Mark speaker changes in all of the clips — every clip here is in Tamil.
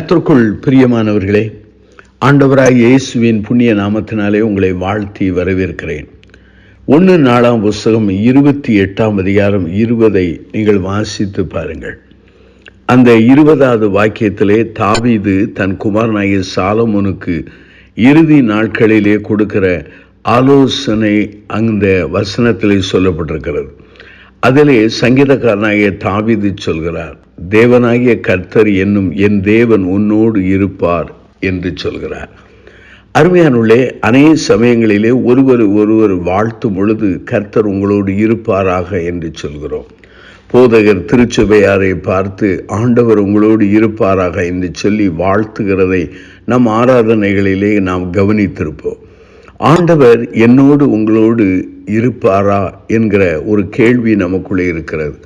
Speaker 1: கர்த்தருக்குள் பிரியமானவர்களே, ஆண்டவராய் இயேசுவின் புண்ணிய நாமத்தினாலே உங்களை வாழ்த்தி வரவேற்கிறேன். 1 நாளாம் புஸ்தகம் 28ஆம் அதிகாரம் 20 நீங்கள் வாசித்து பாருங்கள். அந்த 20வது வாக்கியத்திலே தாவீது தன் குமாரனாகிய சாலமோனுக்கு இறுதி நாட்களிலே கொடுக்கிற ஆலோசனை அந்த வசனத்திலே சொல்லப்பட்டிருக்கிறது. அதிலே சங்கீதக்காரனாகிய தாவீது சொல்கிறார், தேவனாகிய கர்த்தர் என்னும் என் தேவன் உன்னோடு இருப்பார் என்று சொல்கிறார். அருமையானுள்ளே, அநேக சமயங்களிலே ஒருவர் வாழ்த்தும் பொழுது கர்த்தர் உங்களோடு இருப்பாராக என்று சொல்கிறோம். போதகர் திருச்சபையாரை பார்த்து ஆண்டவர் உங்களோடு இருப்பாராக என்று சொல்லி வாழ்த்துகிறதை நம் ஆராதனைகளிலே நாம் கவனித்திருப்போம். ஆண்டவர் என்னோடு உங்களோடு இருப்பாரா என்கிற ஒரு கேள்வி நமக்குள்ளே இருக்கிறது.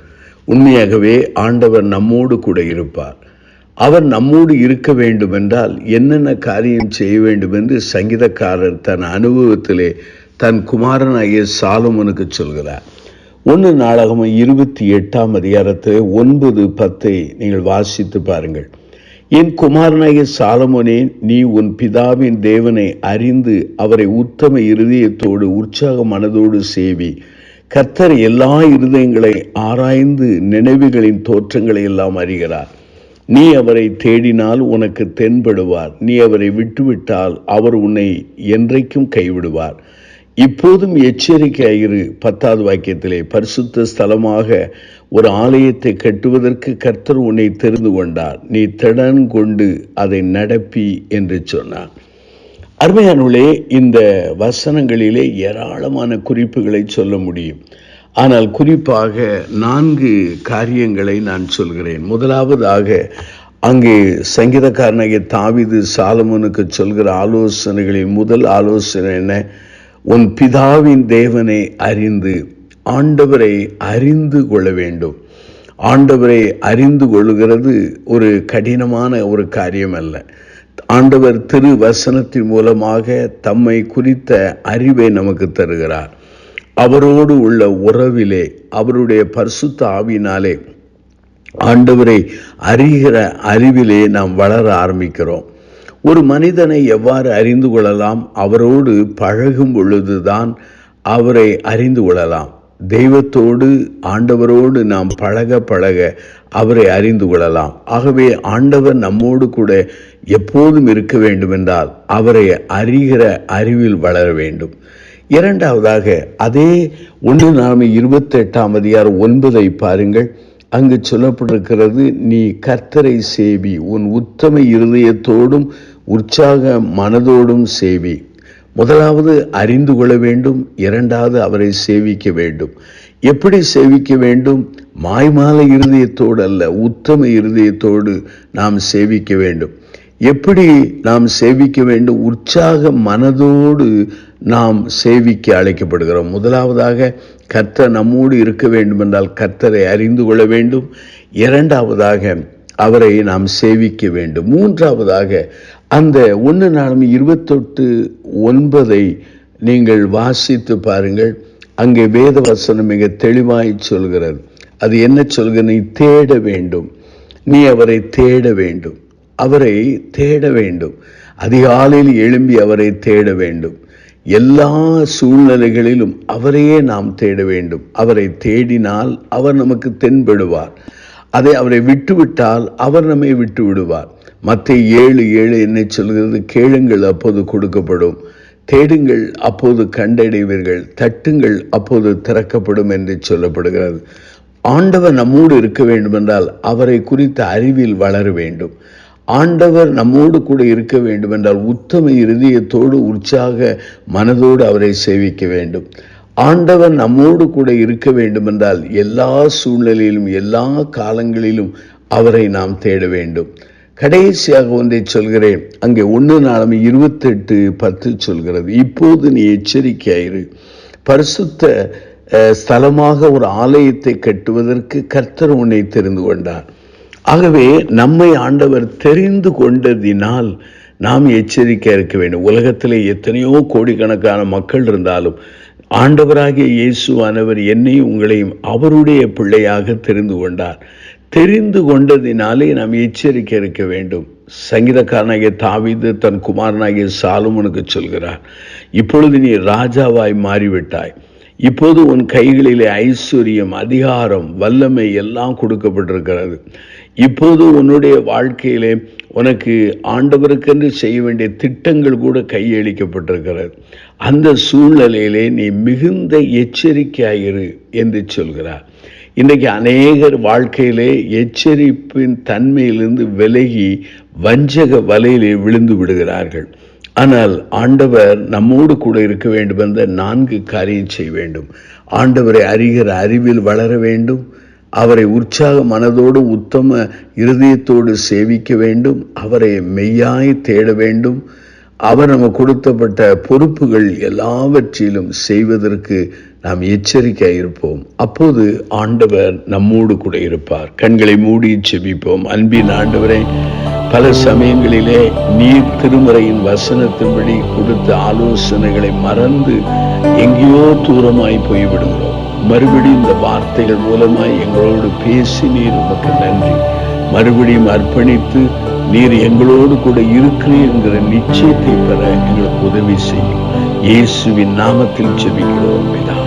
Speaker 1: உண்மையாகவே ஆண்டவர் நம்மோடு கூட இருப்பார். அவர் நம்மோடு இருக்க வேண்டும் என்றால் என்னென்ன காரியம் செய்ய வேண்டும் என்று சங்கீதக்காரர் தன் அனுபவத்திலே தன் குமாரனாகிய சாலமோனுக்கு சொல்கிறார். 1 நாளாகமம் 28ஆம் அதிகாரத்தில் 9-10 நீங்கள் வாசித்து பாருங்கள். என் குமாரனாகிய சாலமோனே, நீ உன் பிதாவின் தேவனை அறிந்து அவரை உத்தம இருதயத்தோடு உற்சாக மனதோடு சேவி. கர்த்தர் எல்லா இருதயங்களை ஆராய்ந்து நினைவுகளின் தோற்றங்களை எல்லாம் அறிகிறார். நீ அவரை தேடினால் உனக்கு தென்படுவார். நீ அவரை விட்டுவிட்டால் அவர் உன்னை என்றைக்கும் கைவிடுவார். இப்போதும் எச்சரிக்கையாயிரு. 10வது வாக்கியத்திலே, பரிசுத்த ஸ்தலமாக ஒரு ஆலயத்தை கட்டுவதற்கு கர்த்தர் உன்னை தெரிந்து கொண்டார். நீ திடன் கொண்டு அதை நடப்பி என்று சொன்னார். அருமையானுள்ளே, இந்த வசனங்களிலே ஏராளமான குறிப்புகளை சொல்ல முடியும். ஆனால் குறிப்பாக 4 காரியங்களை நான் சொல்கிறேன். முதலாவதாக, அங்கே சங்கீதக்காரனாகிய தாவீது சாலமோனுக்கு சொல்கிற ஆலோசனைகளின் முதல் ஆலோசனை என்ன? உன் பிதாவின் தேவனை அறிந்து, ஆண்டவரை அறிந்து கொள்ள வேண்டும். ஆண்டவரை அறிந்து கொள்கிறது ஒரு கடினமான ஒரு காரியம் அல்ல. ஆண்டவர் திரு வசனத்தின் மூலமாக தம்மை குறித்த அறிவை நமக்கு தருகிறார். அவரோடு உள்ள உறவிலே, அவருடைய பரிசுத்த ஆவியினாலே ஆண்டவரை அறிகிற அறிவிலே நாம் வளர ஆரம்பிக்கிறோம். ஒரு மனிதனை எவ்வாறு அறிந்து கொள்ளலாம்? அவரோடு பழகும் பொழுதுதான் அவரை அறிந்து கொள்ளலாம். தெய்வத்தோடு, ஆண்டவரோடு நாம் பழக அவரை அறிந்து கொள்ளலாம். ஆகவே ஆண்டவர் நம்மோடு கூட எப்போதும் இருக்க வேண்டும் என்றால் அவரை அறிகிற அறிவில் வளர வேண்டும். இரண்டாவதாக, அதே 1 நாளாகமம் 28ஆம் அதிகாரம் 9 பாருங்கள். அங்கு சொல்லப்பட்டிருக்கிறது, நீ கர்த்தரை சேவி, உன் உத்தம இருதயத்தோடும் உற்சாக மனதோடும் சேவி. முதலாவது அறிந்து கொள்ள வேண்டும். இரண்டாவது அவரை சேவிக்க வேண்டும். எப்படி சேவிக்க வேண்டும்? மாய்மால இருதயத்தோடு அல்ல, உத்தம இருதயத்தோடு நாம் சேவிக்க வேண்டும். எப்படி நாம் சேவிக்க வேண்டும்? உற்சாக மனதோடு நாம் சேவிக்க அழைக்கப்படுகிறோம். முதலாவதாக, கர்த்தர் நம்மோடு இருக்க வேண்டும் என்றால் கர்த்தரை அறிந்து கொள்ள வேண்டும். இரண்டாவதாக, அவரை நாம் சேவிக்க வேண்டும். மூன்றாவதாக, அந்த 1 நாளாகமம் 28:9 நீங்கள் வாசித்து பாருங்கள். அங்கே வேத வசனம் மிக தெளிவாய் சொல்கிறது. அது என்ன சொல்கிறது? நீ தேட வேண்டும். நீ அவரை தேட வேண்டும். அவரை தேட வேண்டும். அதிகாலையில் எழும்பி அவரை தேட வேண்டும். எல்லா சூழ்நிலைகளிலும் அவரையே நாம் தேட வேண்டும். அவரை தேடினால் அவர் நமக்கு தென்படுவார். அவரை விட்டுவிட்டால் அவர் நம்மை விட்டு விடுவார். மத்தேயு 7:7 என்ன சொல்கிறது? கேளுங்கள், அப்போது கொடுக்கப்படும். தேடுங்கள், அப்போது கண்டடைவீர்கள். தட்டுங்கள், அப்போது திறக்கப்படும் என்று சொல்லப்படுகிறது. ஆண்டவர் நம்மோடு இருக்க வேண்டும் என்றால் அவரை குறித்த அறிவில் வளர வேண்டும். ஆண்டவர் நம்மோடு கூட இருக்க வேண்டும் என்றால் உத்தம இருதயத்தோடு உற்சாக மனதோடு அவரை சேவிக்க வேண்டும். ஆண்டவர் நம்மோடு கூட இருக்க வேண்டும் என்றால் எல்லா சூழ்நிலையிலும் எல்லா காலங்களிலும் அவரை நாம் தேட வேண்டும். கடைசியாக ஒன்றை சொல்கிறேன். அங்கே 1 நாளாகமம் 28:10 சொல்கிறது, இப்போது நீ எச்சரிக்கையாயிரு. பரிசுத்த ஸ்தலமாக ஒரு ஆலயத்தை கட்டுவதற்கு கர்த்தர் உன்னை தெரிந்து கொண்டார். ஆகவே நம்மை ஆண்டவர் தெரிந்து கொண்டதினால் நாம் எச்சரிக்கையாக இருக்க வேண்டும். உலகத்திலே எத்தனையோ கோடிக்கணக்கான மக்கள் இருந்தாலும் ஆண்டவராகிய இயேசுவானவர் என்னையும் உங்களையும் அவருடைய பிள்ளையாக தெரிந்து கொண்டார். தெரிந்து கொண்டதினாலே நாம் எச்சரிக்கை இருக்க வேண்டும். சங்கீதக்காரனாகிய தாவீது தன் குமாரனாகிய சாலமோனுக்கு சொல்கிறார், இப்பொழுது நீ ராஜாவாய் மாறிவிட்டாய். இப்போது உன் கைகளிலே ஐஸ்வர்யம், அதிகாரம், வல்லமை எல்லாம் கொடுக்கப்பட்டிருக்கிறது. இப்போது உன்னுடைய வாழ்க்கையிலே உனக்கு ஆண்டவருக்கென்று செய்ய வேண்டிய திட்டங்கள் கூட கையளிக்கப்பட்டிருக்கிறது. அந்த சூழ்நிலையிலே நீ மிகுந்த எச்சரிக்கையாயிரு என்று சொல்கிறார். இன்றைக்கு அநேகர் வாழ்க்கையிலே எச்சரிப்பின் தன்மையிலிருந்து விலகி வஞ்சக வலையிலே விழுந்து விடுகிறார்கள். ஆனால் ஆண்டவர் நம்மோடு கூட இருக்க வேண்டும் என்ற 4 காரியம் செய்ய வேண்டும். ஆண்டவரை அறிகிற அறிவில் வளர வேண்டும், அவரை உற்சாக மனதோடு உத்தம இருதயத்தோடு சேவிக்க வேண்டும், அவரை மெய்யாய் தேட வேண்டும், அவர் நம்ம கொடுத்தப்பட்ட பொறுப்புகள் எல்லாவற்றிலும் செய்வதற்கு நாம் எச்சரிக்கையாக இருப்போம். அப்போது ஆண்டவர் நம்மோடு கூட இருப்பார். கண்களை மூடி செபிப்போம். அன்பின் ஆண்டவரே, பல சமயங்களிலே நீர் திருமறையின் வசனத்தின்படி கொடுத்த ஆலோசனைகளை மறந்து எங்கேயோ தூரமாய் போய்விடுகிறோம். மறுபடியும் இந்த வார்த்தைகள் மூலமாய் எங்களோடு பேசி நீர் உமக்கு நன்றி. மறுபடியும் அர்ப்பணித்து நீர் எங்களோடு கூட இருக்கிறீர் என்கிற நிச்சயத்தை பெற எங்களுக்கு உதவி செய்யும். இயேசுவின் நாமத்தில் ஜெபிக்கிறோம் பிதாவே.